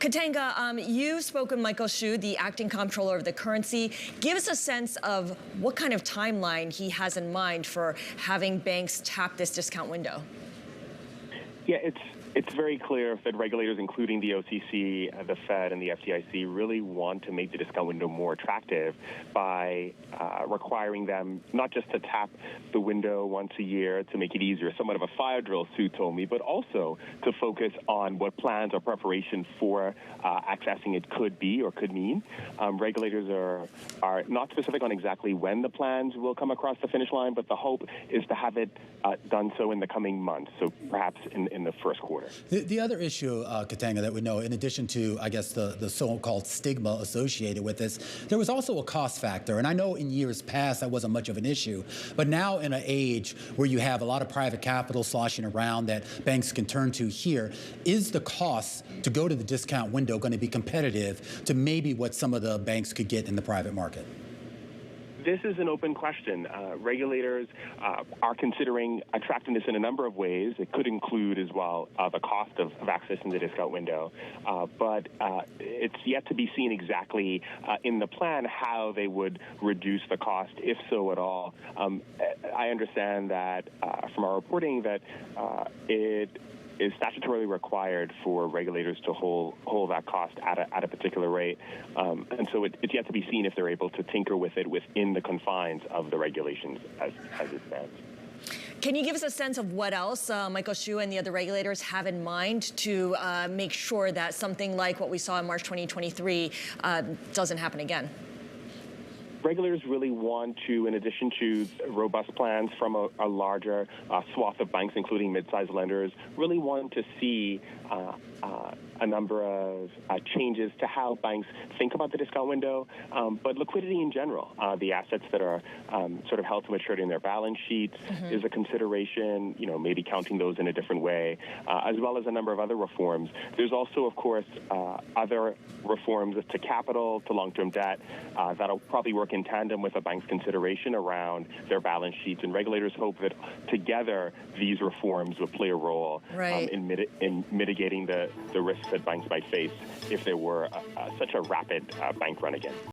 Katanga, you've spoken with Michael Hsu, the acting comptroller of the currency. Give us a sense of what kind of timeline he has in mind for having banks tap this discount window. Yeah, it's very clear that regulators, including the OCC, the Fed, and the FDIC, really want to make the discount window more attractive by requiring them not just to tap the window once a year to make it easier, somewhat of a fire drill, Sue told me, but also to focus on what plans or preparation for accessing it could be or could mean. Regulators are not specific on exactly when the plans will come across the finish line, but the hope is to have it done so in the coming months, so perhaps in the first quarter. The other issue, Katanga, that we know, in addition to, I guess, the so-called stigma associated with this, there was also a cost factor. And I know in years past that wasn't much of an issue. But now in an age where you have a lot of private capital sloshing around that banks can turn to here, is the cost to go to the discount window going to be competitive to maybe what some of the banks could get in the private market? This is an open question. Regulators are considering attractiveness in a number of ways. It could include as well the cost of accessing the discount window. But it's yet to be seen exactly in the plan how they would reduce the cost, if so at all. I understand that from our reporting that it is statutorily required for regulators to hold that cost at a particular rate. And so it's yet to be seen if they're able to tinker with it within the confines of the regulations as it stands. Can you give us a sense of what else Michael Hsu and the other regulators have in mind to make sure that something like what we saw in March 2023 doesn't happen again? Regulators really want to, in addition to robust plans from a larger swath of banks, including mid-sized lenders, really want to see a number of changes to how banks think about the discount window, but liquidity in general. The assets that are sort of held to maturity in their balance sheets is a consideration, maybe counting those in a different way, as well as a number of other reforms. There's also, of course, other reforms to capital, to long-term debt, that'll probably work in tandem with a bank's consideration around their balance sheets. And regulators hope that together these reforms will play a role in mitigating the risks that banks might face if there were such a rapid bank run again.